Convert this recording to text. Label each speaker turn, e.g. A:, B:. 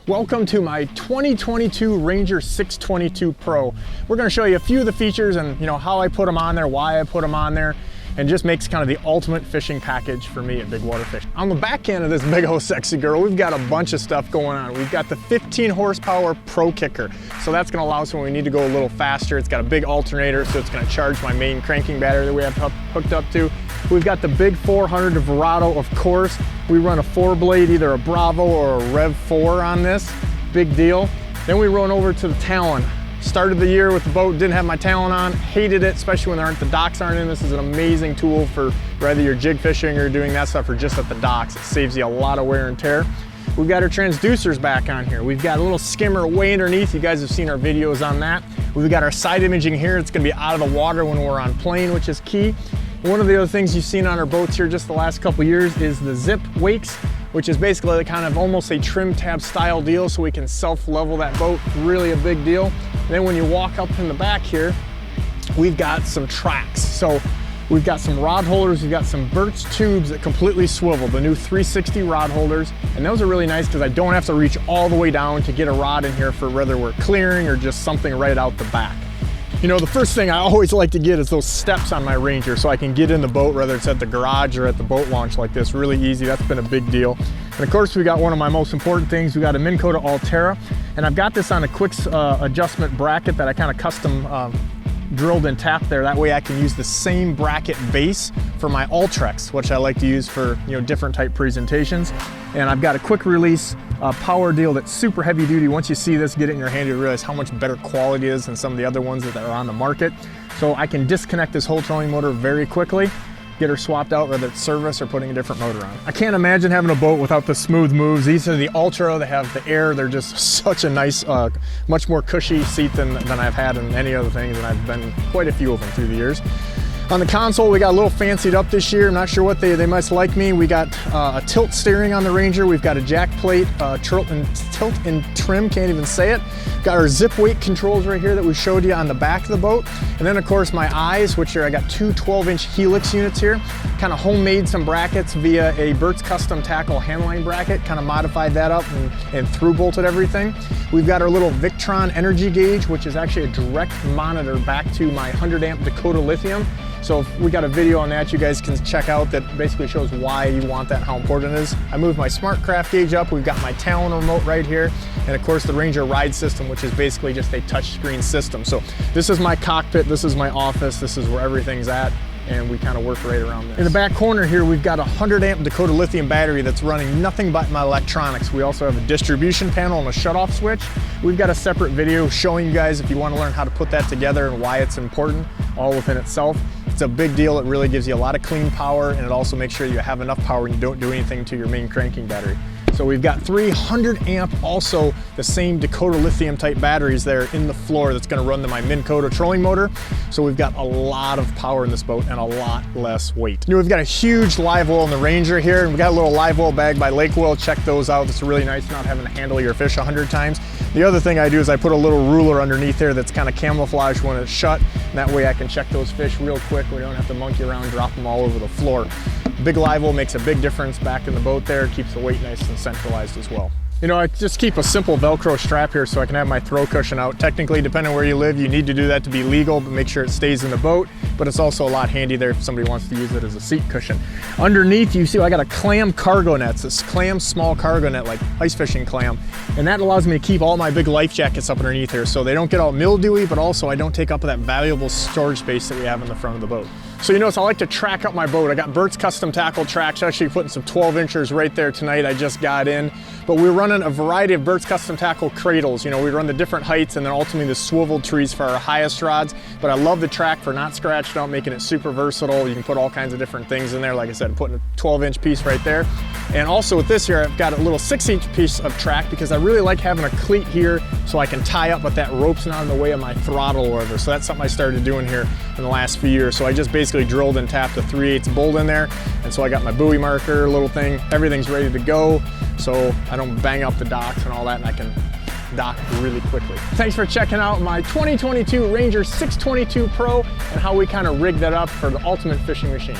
A: Welcome to my 2022 Ranger 622 Pro. We're going to show you a few of the features and how I put them on there, why I put them on there, and just makes kind of the ultimate fishing package for me at Bigwater Fishing. On the back end of this big old sexy girl, we've got a bunch of stuff going on. We've got the 15 horsepower Pro Kicker. So that's going to allow us when we need to go a little faster. It's got a big alternator, so it's going to charge my main cranking battery that we have hooked up to. We've got the big 400 Verado, of course. We run a 4-blade, either a Bravo or a Rev 4 on this. Big deal. Then we run over to the Talon. Started the year with the boat, didn't have my Talon on, hated it, especially when the docks aren't in. This is an amazing tool for whether you're jig fishing or doing that stuff or just at the docks. It saves you a lot of wear and tear. We've got our transducers back on here. We've got a little skimmer way underneath. You guys have seen our videos on that. We've got our side imaging here. It's gonna be out of the water when we're on plane, which is key. One of the other things you've seen on our boats here just the last couple years is the zip wakes, which is basically kind of almost a trim tab style deal, so we can self-level that boat. Really a big deal. And then when you walk up in the back here, we've got some tracks. So we've got some rod holders, we've got some Bert's tubes that completely swivel, the new 360 rod holders. And those are really nice because I don't have to reach all the way down to get a rod in here for whether we're clearing or just something right out the back. The first thing I always like to get is those steps on my Ranger so I can get in the boat, whether it's at the garage or at the boat launch like this. Really easy. That's been a big deal. And of course, we got one of my most important things. We got a Minn Kota Altera, and I've got this on a quick adjustment bracket that I kind of custom drilled and tapped there. That way I can use the same bracket base for my Ultrex, which I like to use for different type presentations. And I've got a quick release power deal that's super heavy duty. Once you see this, get it in your hand, you realize how much better quality it is than some of the other ones that are on the market. So I can disconnect this whole trolling motor very quickly, get her swapped out, whether it's service or putting a different motor on. I can't imagine having a boat without the smooth moves. These are the Ultra, they have the air. They're just such a nice, much more cushy seat than I've had in any other things, and I've been quite a few of them through the years. On the console, we got a little fancied up this year. I'm not sure what they must like me. We got a tilt steering on the Ranger. We've got a jack plate, tilt and trim, can't even say it. Got our zip weight controls right here that we showed you on the back of the boat. And then of course my eyes, which are, I got two 12-inch Helix units here. Kind of homemade some brackets via a Bert's custom tackle handline bracket, kind of modified that up and through bolted everything. We've got our little Victron energy gauge, which is actually a direct monitor back to my 100 amp Dakota lithium. So we got a video on that you guys can check out that basically shows why you want that, how important it is. I moved my smart craft gauge up. We've got my Talon remote right here. And of course the Ranger ride system, which is basically just a touchscreen system. So this is my cockpit, this is my office, this is where everything's at. And we kind of work right around this. In the back corner here, we've got a 100 amp Dakota lithium battery that's running nothing but my electronics. We also have a distribution panel and a shutoff switch. We've got a separate video showing you guys if you want to learn how to put that together and why it's important all within itself. It's a big deal. It really gives you a lot of clean power, and it also makes sure you have enough power and you don't do anything to your main cranking battery. So we've got 300 amp, also the same Dakota lithium type batteries there in the floor that's gonna run my Minn Kota trolling motor. So we've got a lot of power in this boat and a lot less weight. We've got a huge live well in the Ranger here, and we've got a little live well bag by Lake Well. Check those out. It's really nice not having to handle your fish 100 times. The other thing I do is I put a little ruler underneath there that's kind of camouflaged when it's shut. And that way I can check those fish real quick. We don't have to monkey around, drop them all over the floor. Big live well makes a big difference back in the boat there. Keeps the weight nice and centralized as well. I just keep a simple Velcro strap here so I can have my throw cushion out. Technically, depending on where you live, you need to do that to be legal, but make sure it stays in the boat. But it's also a lot handy there if somebody wants to use it as a seat cushion. Underneath, you see I got a clam cargo net. It's this clam small cargo net, like ice fishing clam. And that allows me to keep all my big life jackets up underneath here so they don't get all mildewy, but also I don't take up that valuable storage space that we have in the front of the boat. So you notice I like to track up my boat. I got Bert's custom tackle tracks, actually putting some 12-inchers right there tonight. I just got in. But we're running a variety of Bert's custom tackle cradles. We run the different heights and then ultimately the swivel trees for our highest rods. But I love the track for not scratched out, making it super versatile. You can put all kinds of different things in there. Like I said, I'm putting a 12-inch piece right there. And also with this here, I've got a little 6-inch piece of track because I really like having a cleat here so I can tie up, but that rope's not in the way of my throttle or whatever. So that's something I started doing here in the last few years. So I just basically drilled and tapped a 3/8 bolt in there. And so I got my buoy marker, little thing, everything's ready to go. So I don't bang up the docks and all that, and I can dock really quickly. Thanks for checking out my 2022 Ranger 622 Pro and how we kind of rigged that up for the ultimate fishing machine.